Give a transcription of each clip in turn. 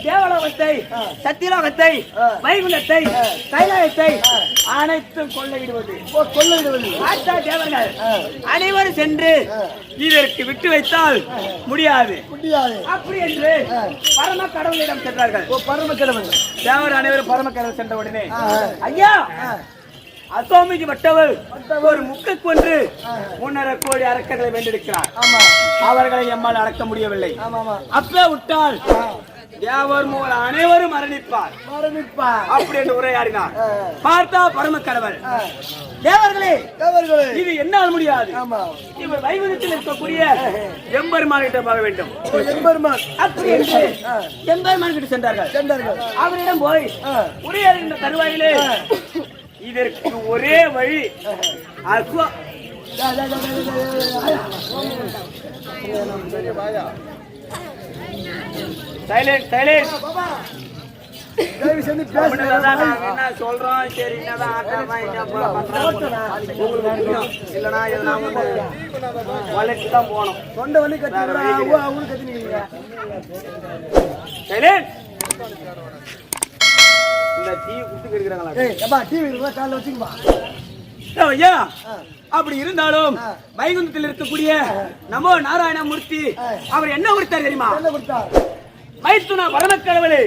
தேவலோகத்தை, சத்தியலோகத்தை, வைகுண்டத்தை, கைலாயத்தை அனைத்தும் கொள்ளையிடுவது தேவர்கள் அனைவரும் சென்று இதற்கு விட்டு வைத்தால் முடியாது அப்படி என்று பரம கடவுளிடம் சென்றார்கள். பரம கடவுள் தேவர் அனைவரும் பரம கடவுள் சென்ற உடனே, ஐயா அசோமிக்கு பட்டவர் ஒரு முக்க கொன்று 3.5 கோடி அரக்கர்களை வென்றெடுக்கிறார். அவர்களை எம்மால் அடக்க முடியவில்லை. அப்பே விட்டால் தேவர் மூல அனைவரும் மரணிப்பார் அப்படி என்று உரையாடினார். பார்த்தா பரம கடவுள், தேவர்களே இது என்னால் முடியாது. இவர் வைகுண்டத்தில் இருக்கக்கூடிய எம்பெருமான் கிட்ட போக வேண்டும். அப்படி என்று எம்பெருமான் கிட்ட சென்றார்கள். அவரிடம் போய் உரையாடுகின்ற தருவாயிலே இதற்கு ஒரே வழி சொல்றோம். சரி இல்லனா வலைக்குதான் போனோம். சொந்த வலி அப்படி இருந்தாலும் வைகுண்டத்தில் இருக்கக்கூடிய நமோ நாராயணமூர்த்தி அவர் என்ன கொடுத்தார் தெரியுமா? மைத்துனா பரமக்கடவுளே,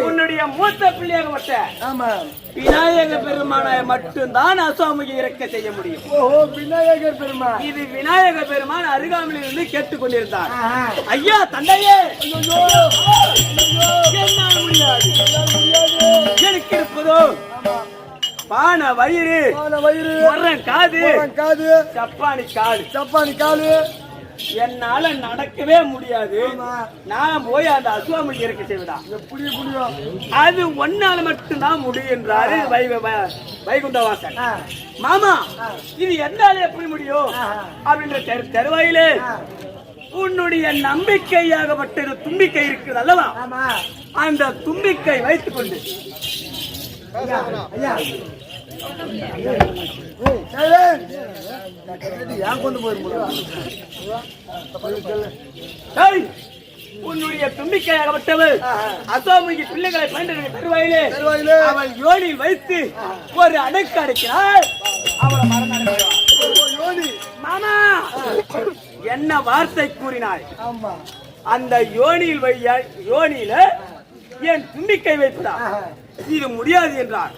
உன்னுடைய மூத்த பிள்ளையாகப்பட்ட விநாயக பெருமானை மட்டும்தான் அசோமிக்கு இறக்க செய்ய முடியும். விநாயகர் பெருமான், இது விநாயக பெருமான் அருகாமையில் இருந்து கேட்டுக் கொண்டிருந்தார். ஐயா தந்தையே, என்னால் முடியாது. எனக்கு இருப்பதோ பான வயிறு, காது, சப்பானி காது, என்னால நடக்கவே முடியாது. நான் போய் அந்த அசுவாமிக்கு இருக்க செய்வதா? அது ஒன்னால மட்டும்தான் முடியும் என்றாரு வைகுண்டவாசன். மாமா இது என்னால எப்படி முடியும் அப்படின்ற தருவாயிலே உன்னுடைய நம்பிக்கையாகப்பட்ட தும்பிக்கை இருக்குது அல்லவா, அந்த தும்பிக்கை வைத்துக் கொண்டு உன்னுடைய தும்பிக்கையாகப்பட்டவர் அசோமிக்கு பிள்ளைகளை பயன்படுத்த தருவாயிலே அவள் யோனில் வைத்து ஒரு அடைக்கு அடைக்கிறாள். அவளை மரணம். மாமா என்ன வார்த்தை கூறினாய்? அந்த யோனியில என் தும்பிக்கை வைத்தா? இது முடியாது என்றார்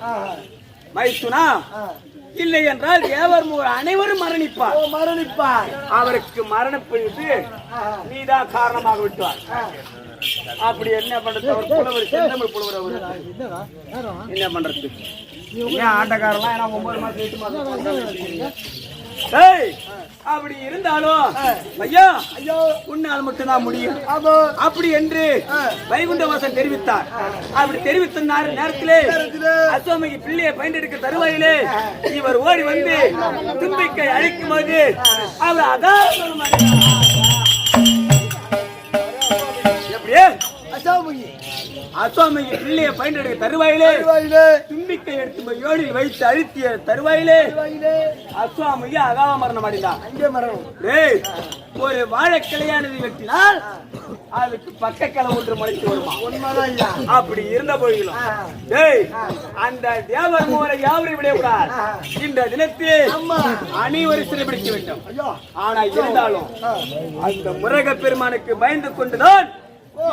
மைத்துனா. இல்லை என்றால் தேவர் அனைவரும் மரணிப்பார். அவருக்கு மரணப்பட்டு நீதான் காரணமாக விட்டார். அப்படி என்ன பண்றது? அவர் புலவர், செந்தமிழ் புலவர். என்ன பண்றது? ஆட்டக்காரெல்லாம் 9 மாசம் 8 மாசம் அப்படி இருந்தாலும் ஐயா உன்னால் மட்டும்தான் முடியும் அப்படி என்று வைகுண்டவாசன் தெரிவித்தார். அப்படி தெரிவித்த நேரத்திலே அசோமிக்கு பிள்ளையை பயன்படுத்த தருவாயிலே இவர் ஓடி வந்து தும்பிக்கை அழிக்கும் போது அவர் அதான் எப்படியே அசோமிக்கு பிள்ளையை பயன்படுத்த தருவாயிலே தும்பிக்கை எடுத்து யோனில் வைத்து அழுத்திய தருவாயிலே அசுவாமிக்கு அகால மரணம் அடைந்தார். ஒரு வாழைக்கிளையானது வெட்டினால் அதுக்கு பக்கக்கிளை ஒன்று முளைத்து வருமா? அப்படி இருந்த போதிலும் அந்த தேவர் மூவரை யாவரையும் விடக்கூடாது. இந்த தினத்திலே அனைவரும் சிறைபிடிக்க வேண்டும். ஆனா இருந்தாலும் அந்த முருக பெருமானுக்கு பயந்து கொண்டுதான்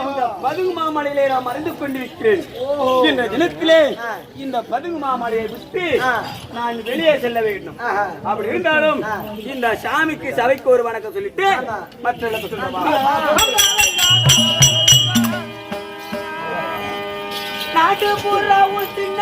இந்த பதுங்கு மாமலையிலே நாம் அறிந்து கொண்டிருக்கிறேன். இந்த தினத்திலே இந்த பதுங்கு மாமலையை விட்டு நான் வெளியே செல்ல வேண்டும். அப்படி இருந்தாலும் இந்த சாமிக்கு சபைக்கு ஒரு வணக்கம் சொல்லிட்டு மற்ற நாட்டு பூரா சின்ன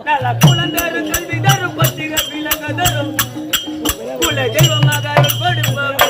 நல்ல குழந்தரும் கல்வி தரும் பத்திகள் விலக தரும் குல தெய்வமாக கொடுப்போம்.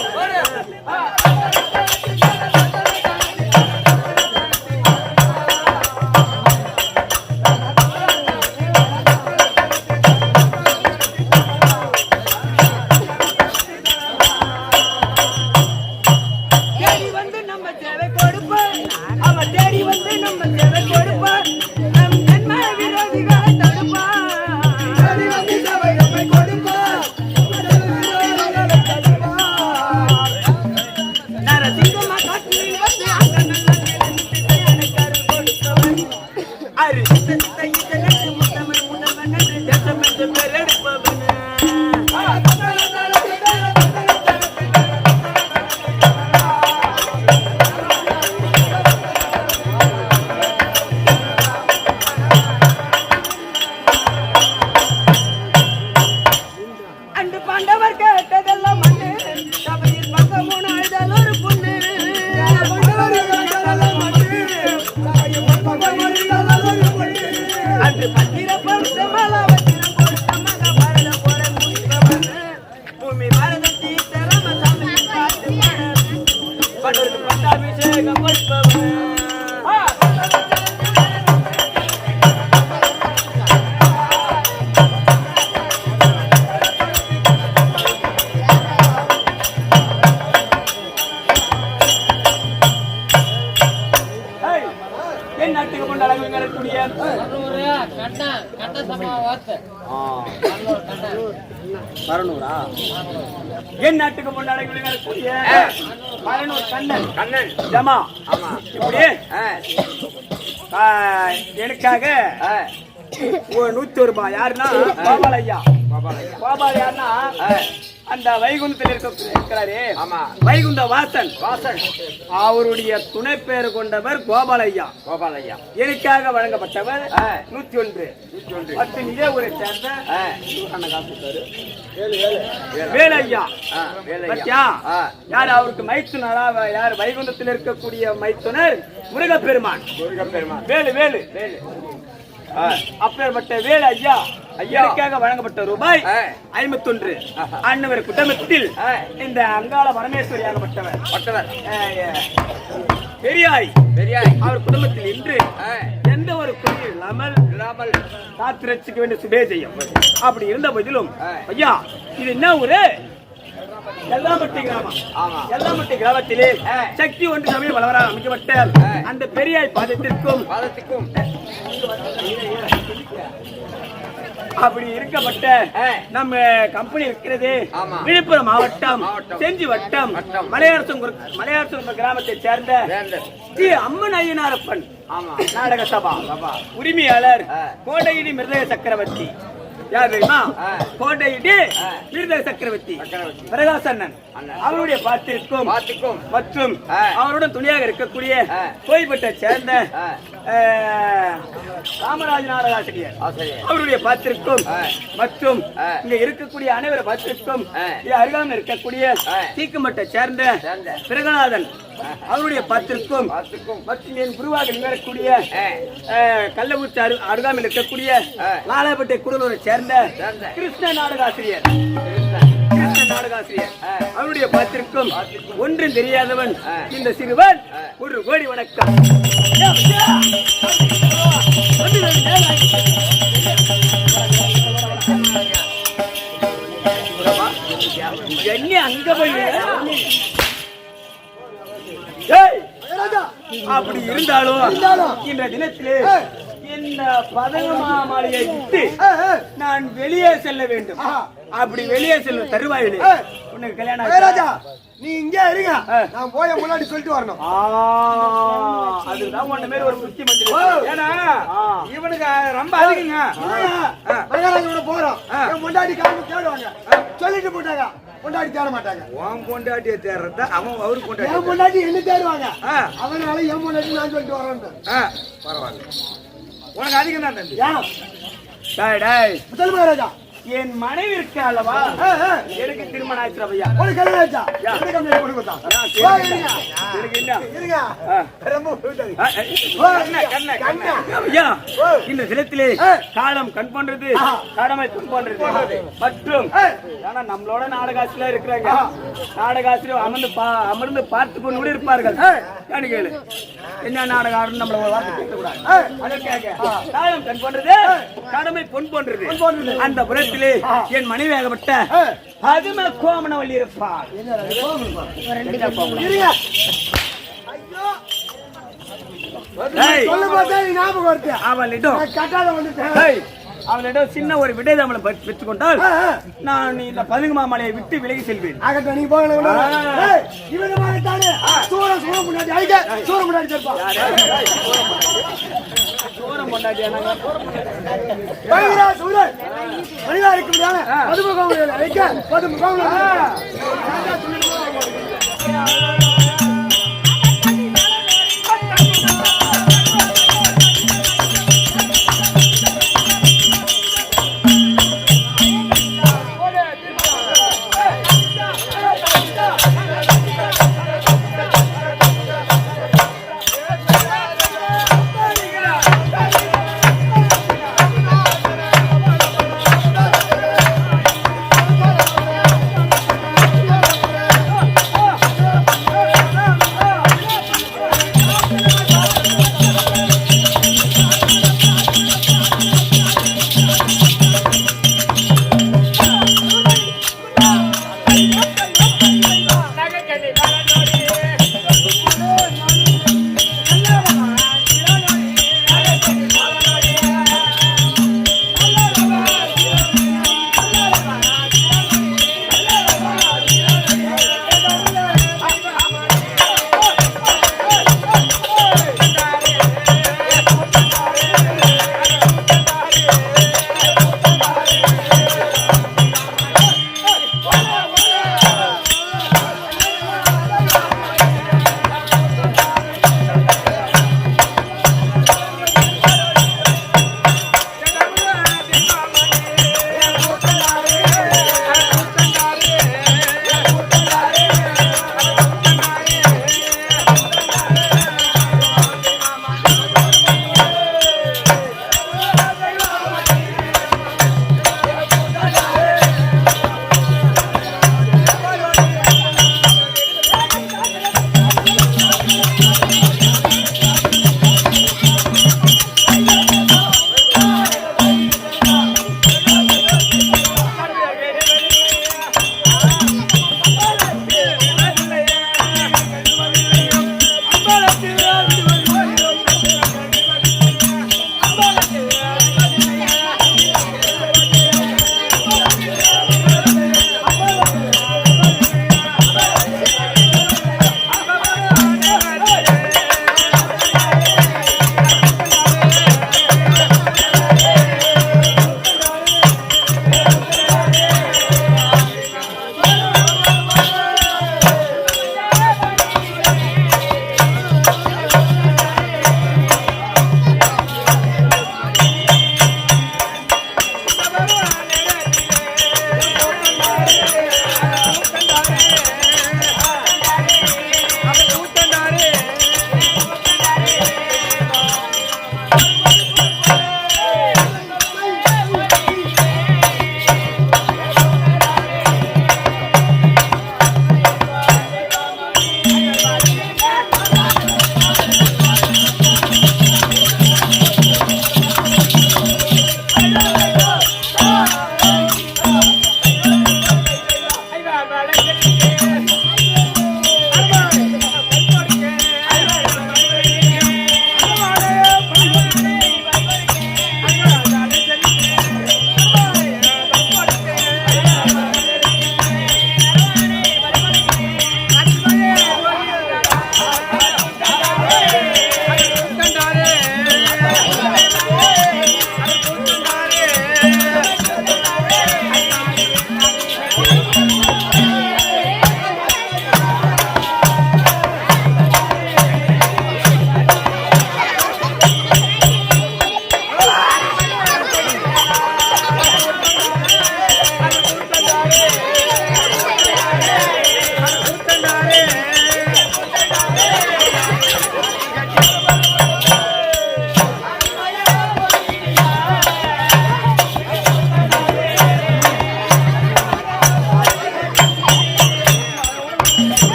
என் நாட்டுக்கு கொண்டாடக்கூடிய மரனூர் கண்ணன் ஜமா இப்படி எனக்காக 101 ரூபாய். யாருன்னா கோபாலையா. கோபால் யாருன்னா அந்த வைகுண்டத்தில் இருக்கிறாரே வைகுண்ட வாசன் அவருடைய துணை பேர் கொண்டவர் கோபாலையா. எனக்காக வழங்கப்பட்டவர் 101. 10 நிஜ ஊரை சேர்ந்த வேலையா. யார் அவருக்கு மைத்துனரா? யார் வைகுண்டத்தில் இருக்கக்கூடிய மைத்துனர்? முருகப்பெருமான். வேலு வேலு வேலு அப்பேற்பட்ட வேலு ஐயா ஐயாவுக்காக வழங்கப்பட்ட ரூபாய் 51. அன்னவர் குடும்பத்தில் இந்த அங்காள பரமேஸ்வரியாகப்பட்டவர் பெரியாய் அவர் குடும்பத்தில் இன்று எந்த ஒரு குறையும் இல்லாமல் காத்து ரசிக்க வேண்டிய சுபேஜயம். அப்படி இருந்த போதிலும் ஐயா இது என்ன ஒரு எல்லாம்பட்டி கிராமம். எல்லாம்பட்டி கிராமத்திலே சக்தி ஒன்று சமய வளவராக அமைக்கப்பட்ட அந்த பெரியாய் பாதத்திற்கும் அப்படி இருக்கப்பட்ட நம்ம கம்பெனி இருக்கிறது விழுப்புரம் மாவட்டம் செஞ்சி வட்டம் மலையாளம் கிராமத்தை சேர்ந்த ஸ்ரீ அம்மன் ஐயனாரப்பன் நாடக சபா உரிமையாளர் கோடையிடி மிருதக சக்கரவர்த்தி. யார் தெரியுமா? கோட்டையிட்டு மிருதக சக்கரவர்த்தி பிரகாசண்ணன் அவருடைய பாத்திற்கும் மற்றும் அவருடன் துணையாக இருக்கக்கூடிய கோயில்பட்டை சேர்ந்த ராமராஜ் நாடகாசிரியர் அவருடைய பாத்திற்கும் மற்றும் இங்க இருக்கக்கூடிய அனைவரும் பாத்திற்கும் அருகாமல் இருக்கக்கூடிய தீக்குமட்டை சேர்ந்த பிரகநாதன் அவருடைய பாத்திற்கும் மற்றும் என் குருவாக நிகழக்கூடிய கள்ளக்குறிச்சி அருகாமல் இருக்கக்கூடிய லாலாப்பட்டை குடலூரை சேர்ந்த கிருஷ்ண நாடகாசிரியர் அவருடைய பாத்திற்கும் ஒன்றும் தெரியாதவன் இந்த சிறுவன் 1 கோடி வணக்கம். என்ன அங்க போய் அப்படி இருந்தாலும் இந்த தினத்திலே இந்த பதங்கமா மாளிகை விட்டு நான் வெளியே செல்ல வேண்டும். அப்படி வெளியே செல்லும் தருவாயிலே உனக்கு கல்யாணம் ராஜா நீ இங்கே இருங்க, நான் போய முன்னாடி சொல்லிட்டு வரணும். அதுதான் உன்ன மாதிரி ஒரு புத்தி மந்திரி. ஏன்னா இவனுக்கு ரொம்ப அதிகங்க. போறோம் முன்னாடி காரணம் தேடுவாங்க சொல்லிட்டு போட்டாங்க. கொண்டாடி தேட மாட்டாங்க. உன் கொண்டாட்டியை தேடுறத அவன் அவருக்கு கொண்டாடி என் கொண்டாடி என்ன தேடுவாங்க. அதனால என் கொண்டாடி நான் சொல்லிட்டு வரேன். பரவாயில்ல, உனக்கு அதிகம் தான் தம்பி. முதல் மகாராஜா என் மனைவி இருக்க அல்லவா எனக்கு திருமணம் ஆயிடுச்சு ஐயா. ஒரு கல்யாணம் ஆச்சா? இந்த தினத்திலே காலம் கண் பண்றது கடமை கண் பண்றது மற்றும் நம்மளோட நாடகாசில இருக்கிறாங்க. நாடகாசில அமர்ந்து பார்த்து கொண்டு கூட இருப்பார்கள். கேளு என்ன நாடகம் ஆடுன்னு நம்மள ஒரு வார்த்தை கேட்கக்கூடாது. அதற்காக காலம் கண் பண்றது கடமை பொன் போன்றது. அந்த புறத்திலே என் மனைவியாகப்பட்ட பதும கோமனவள்ளி இருப்பார். அவளிடம் சின்ன ஒரு விடை தமிழை பெற்றுக் கொண்டால் நான் இந்த பதுங்கு மாமலையை விட்டு விலகி செல்வேன். சூரம் கொண்டாடியா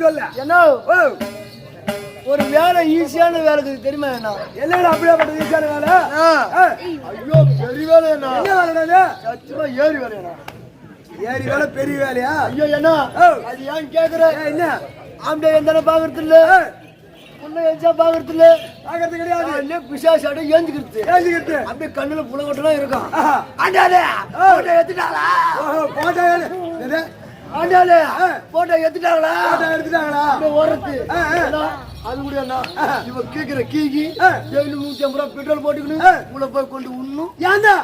சொல்ல என்ன ஒரு வேலை ஈஸியான வேலை தெரியுமா? என்ன அப்படியே பண்றது ஈஸியான வேலை? ஐயோ பெரிய வேலை என்ன வேலை? சத்தியமா ஏறி வேலையா? ஏறி வேலை பெரிய வேலையா? ஐயோ என்ன அது ஏன் கேக்குற? என்ன ஆம்பளை எந்த பாக்குறது இல்ல, பொண்ணு எஞ்சா பாக்குறது இல்ல, பாக்குறது கிடையாது. பிசாசு அடி ஏஞ்சுக்கிறது அப்படியே கண்ணுல புலகட்டெல்லாம் இருக்கும். ஆண்டாளே போட்டோ எடுத்துட்டாங்களா? ஆண்டாளே போட்டோ எடுத்துட்டாங்களா? ஓடுறது அது கூட இவ கேக்குற கீகி 750 ரூபாய் பெட்ரோல் போட்டுக்கணும் உள்ள போய் கொண்டு உண்ணும். ஏன்டா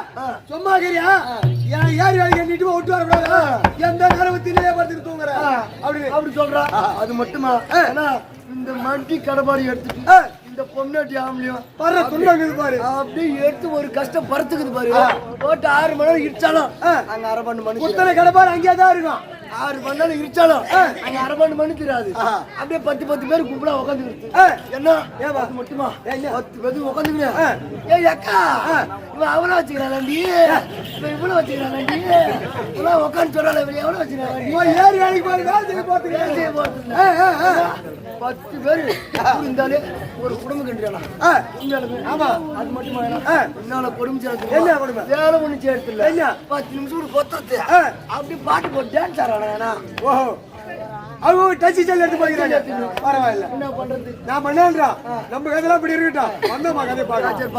சும்மா கேரியா? ஏறி வேலை கட்டிட்டு விட்டு வரக்கூடாது. எந்த கரவத்திலேயே படுத்துட்டு தூங்குற அப்படி சொல்றா. அது மட்டுமா இந்த மண்டி கடபாடி எடுத்துட்டு இந்த பொம்னாட்டி ஆம்பளையும் பாரு அப்படியே எடுத்து ஒரு கஷ்டம் படுத்துக்குது பாரு. போட்டு 6 மணி நேரம் இடிச்சாலும் அங்க 1/2 மணி குத்தனை கடபாடு அங்கேயே தான் இருக்கும். 6 மணி நேரம் இடிச்சாலும் அங்க 1/2 மணி தெரியாது. அப்படியே 10 பேர் கும்பலா உட்காந்துக்கிட்டு என்ன அது மட்டுமா 10 பேர் உட்காந்துக்கிறேன். ஏய் அக்கா இவன் அவனை வச்சுக்கிறான்டி, இவன் இவ்வளவு வச்சுக்கிறான்டி, இவன் உட்காந்து சொல்றாள் எவ்வளவு வச்சுக்கிறான். ஏறி வேலைக்கு போய் வேலை செய்ய போறது 10 பேர் இருந்தாலே ஒரு குடும்பம் கண்டிக்கலாம். ஆமா அது மட்டுமா என்னால கொடுமை என்ன கொடுமை? வேலை ஒண்ணு சேர்த்து இல்ல 10 நிமிஷம் கொத்தத்து அப்படி பாட்டு போட்டு டான்ஸ் ஆடுறானா. ஓஹோ அவங்க டச்சி செல் எடுத்து போகிறாங்க. பரவாயில்ல என்ன பண்றது? நான் பண்ணேன்றா நம்ம கதையெல்லாம் இப்படி இருக்கட்டும். வந்தோமா கதை பார்க்க.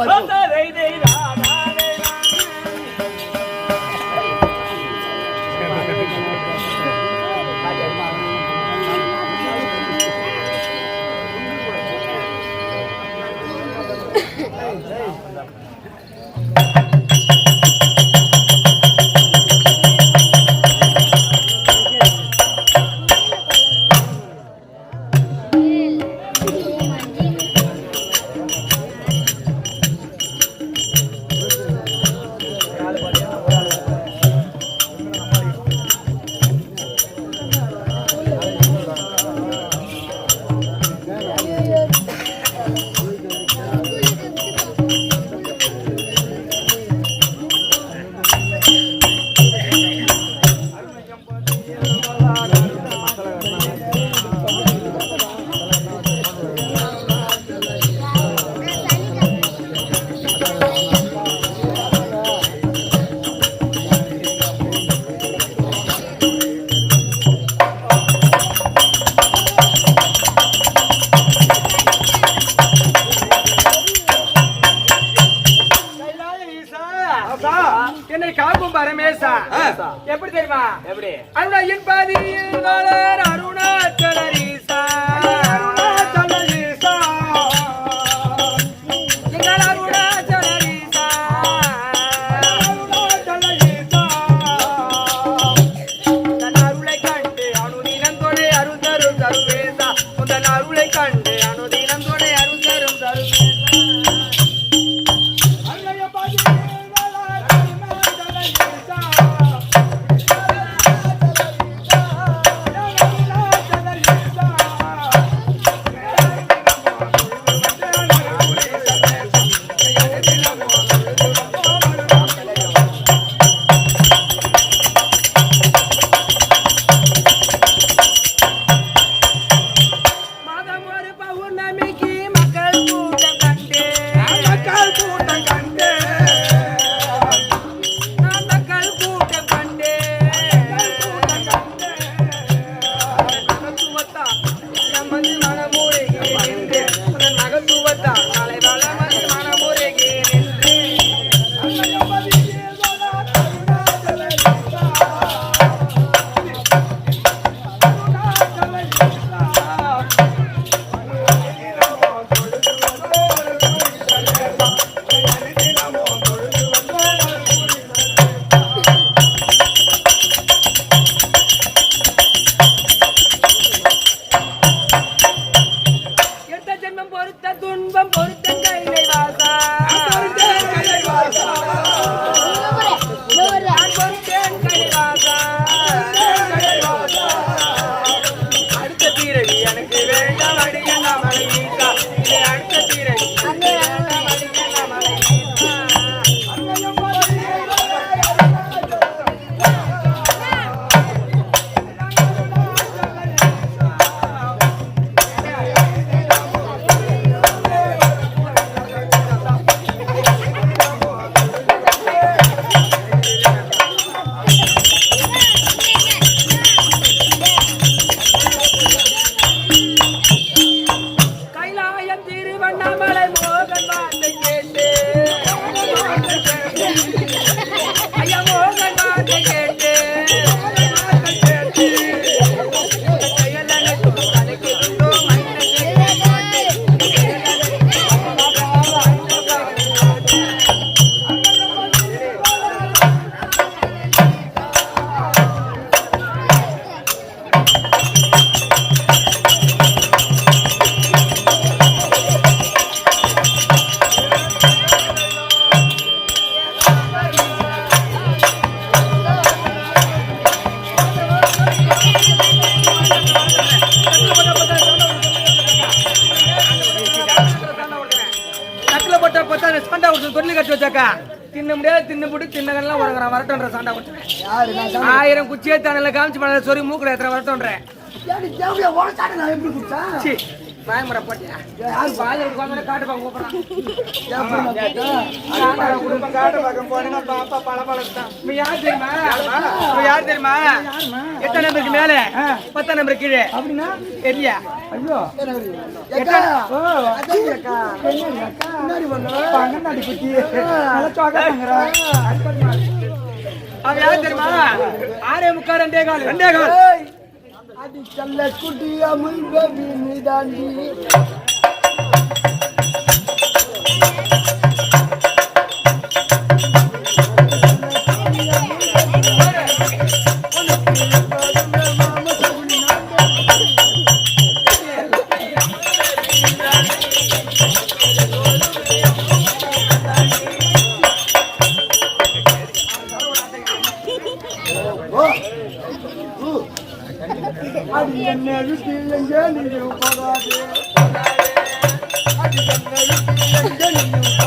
என்னை காக்கும் பரமேசா எப்படி தெரியுமா? எப்படி அருணையின் பாதியில் அருணாச்சலரீசா எங்கள் அருணாச்சலரீசா தன் அருளை கண்டு அனுதினம் துணை அருள் தரும் தருவேசா உந்தன் அருளை கண்டு அனுதினம் துணை அருள் தரும் தருவேசா பார்த்தா சண்டை கொடுத்து தொழில் கட்டி வச்சாக்கா தின்ன முடியாது தின்னு போட்டு தின்னகெல்லாம் உறங்குறான் வரட்டோன்ற சண்டை கொடுத்துறேன். 1000 குச்சியே தானே காமிச்சு பண்ண சொல்லி மூக்குல எத்தனை வரட்டோன்றேன். பயமுறை போட்டியா யாரு பாஜக காட்டு பார்க்க கூப்பிடுறான். காட்டு பார்க்க போனேன்னா பாப்பா பழப்பழத்தான். யார் தெரியுமா யார் தெரியுமா? 8ஆம் நம்பருக்கு மேல 10ஆம் நம்பர் கீழே அப்படின்னா தெரியலையா? ஐயோ அவன் யார் தெரியுமா? 6:45 2 கால் அடி கல்ல குட்டியா முன்பி நீதாண்டி அடி என்ன விட்டு எங்க நீங்க போகாதே அடி என்ன விட்டு எங்க நீங்க